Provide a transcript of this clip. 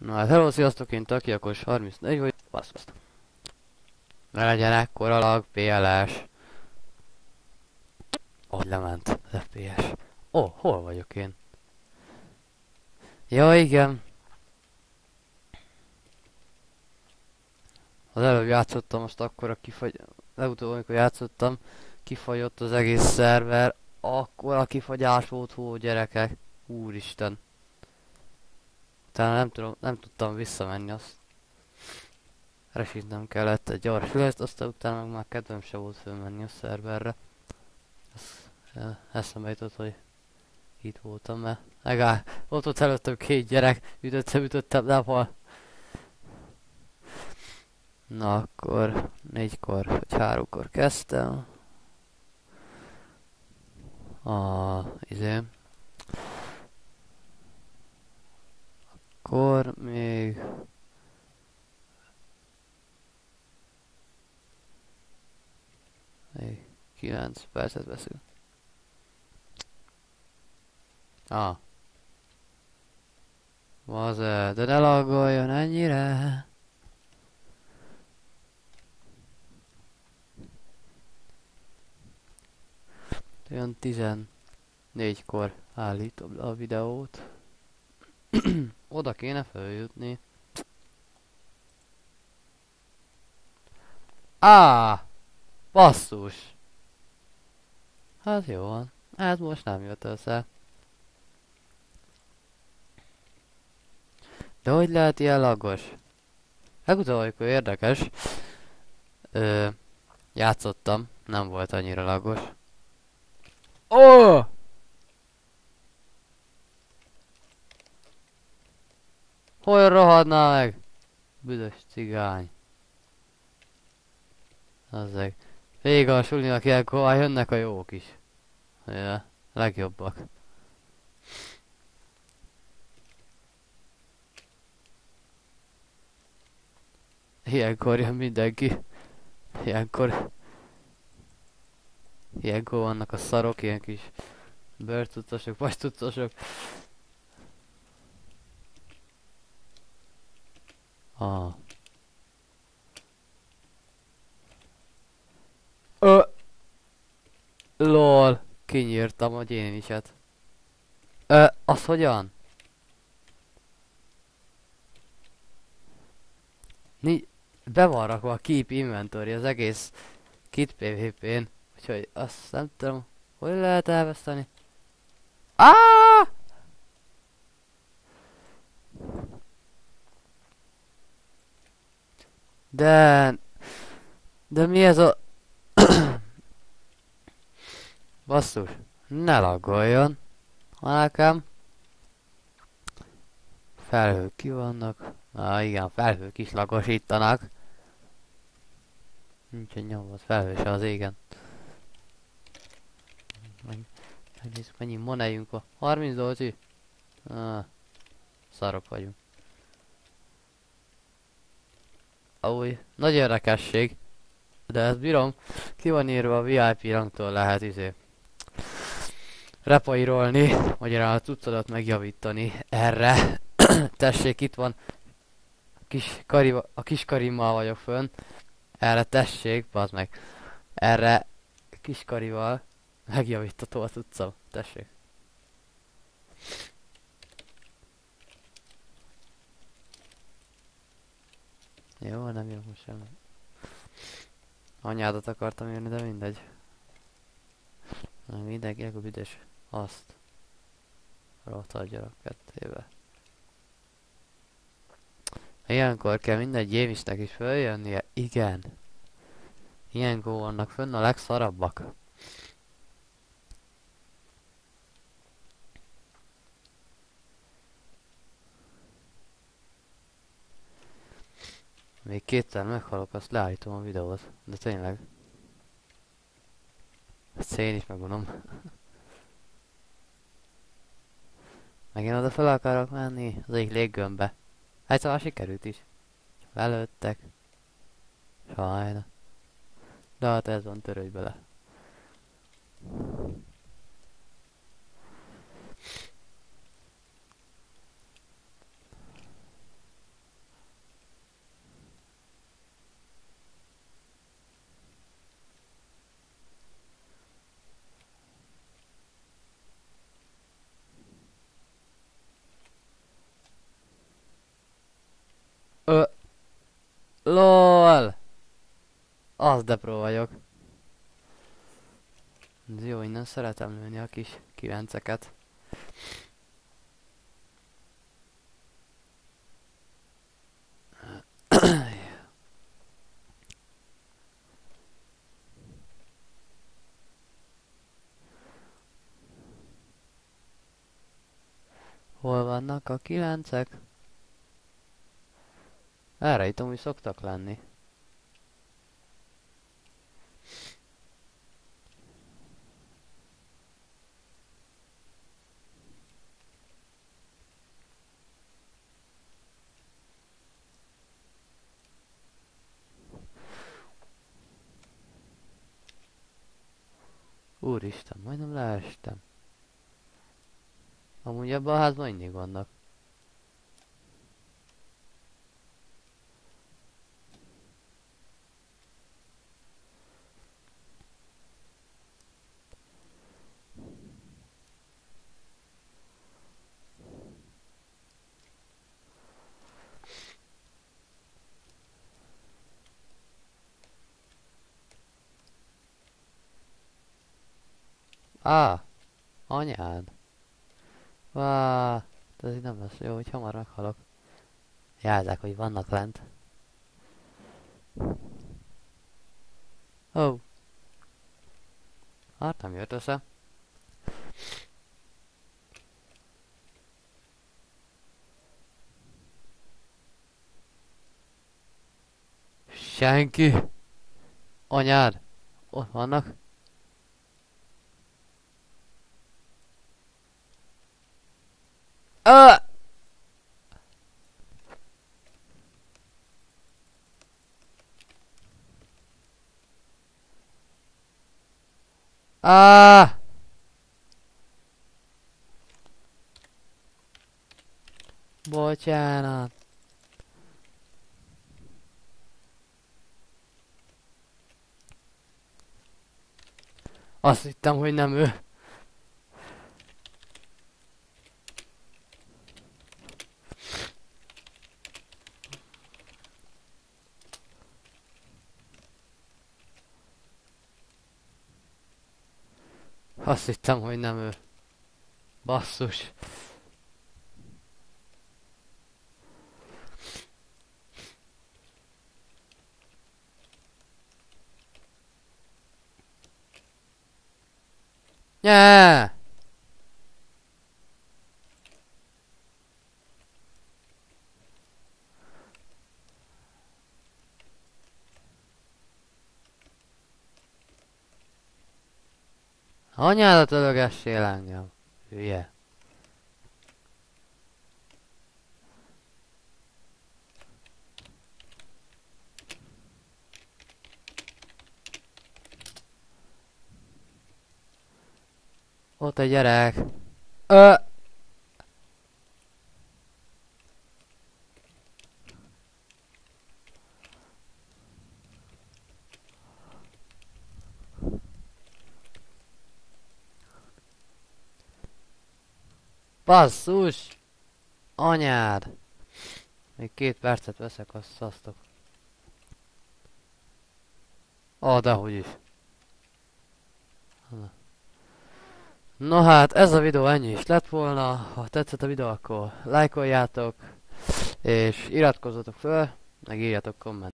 Na hát hello, sziasztok, én Takiakos 34 vagy basszus. Ne legyen ekkora lag, PLS. Hogy lement az FPS. Ó, hol vagyok én? Ja, igen. Az előbb játszottam, most akkora legutóbb, amikor játszottam, kifagyott az egész szerver. Akkora kifagyás volt, hó, gyerekek. Úristen. Utána nem tudtam visszamenni azt. Resítnem kellett egy gyors lőzt, aztán utána meg már kedvem se volt fölmenni a szerverre. Eszembe jutott, hogy itt voltam, mert volt ott előttem két gyerek, ütöttem, nem hal. Na akkor 4-kor vagy 3-kor kezdtem. Akkor még 9 percet veszünk. De ne laggoljon ennyire. Olyan 14-kor állítom a videót. Oda kéne feljutni. Basszus! Hát jó van. Hát most nem jött össze. De hogy lehet ilyen laggos? Legutóbb, amikor érdekes, játszottam, nem volt annyira laggos. Hol rohadná meg? Büdös cigány. Azzeg. Vége a sulinak, ilyenkor jönnek a jók is. Ja, legjobbak. Ilyenkor jön mindenki. Ilyenkor vannak a szarok, ilyen kis bőrcuccosok, vastuccosok. LOL, kinyírtam a géniset. Az hogyan? Be van rakva a Keep Inventory az egész Kit PvP-n, úgyhogy azt nem tudom, hogy lehet elveszteni. De mi ez a... Basszus, ne laggoljon, ha nekem. Felhők ki vannak. Igen, felhők is lagosítanak. Nincsen nyomvat, felhő se az égen. Megnézzük, mennyi monejünk van. 30 dolci? Szarok vagyunk. Nagy érdekesség. De ezt bírom. Ki van írva, a VIP rangtól lehet repairolni, magyarán a cuccodat megjavítani erre. Tessék, itt van a kis karimmal vagyok fönn. Erre tessék, bazd meg. Erre kis karival megjavítható a cuccom. Tessék. Jó, nem jön most semmi. Anyádat akartam írni, de mindegy. Mindenkinek a büdös azt. Rotadjanak kettébe. Ilyenkor kell minden gyémisnek is följönnie. Igen. Ilyenkor vannak fönn a legszarabbak. Még kétszer meghalok, azt leállítom a videót. De tényleg. Ezt én is megunom. Megint oda fel akarok menni az egyik léggömbbe. Hát szóval sikerült is. Lelőttek. Sajna. De hát ez van, törődj bele. Az de pro vagyok. Ez jó, innen szeretem lőni a kis kilenceket. Hol vannak a kilencek? Erre itt amúgy szoktak lenni. Úristen, majdnem leestem. Amúgy ebben a házban mindig vannak. Á, anyád. Vá, ez így nem lesz jó, hogy hamar meghalok. Jelzek, hogy vannak lent. Ó. Oh. Hát nem jött össze. Senki. Anyád. Ott vannak. Ah! Ah! Bocsánat. Azt hittem, hogy nem ő. Azt hittem, hogy nem ő. Basszus. Nyáááá! Anyádat ölögessél engem. Hülye. Ott egy gyerek. Basszus! Anyád! Még 2 percet veszek, azt szasztok. Dehogy is. No hát, ez a videó ennyi is lett volna. Ha tetszett a videó, akkor lájkoljátok. És iratkozzatok föl, meg írjatok komment.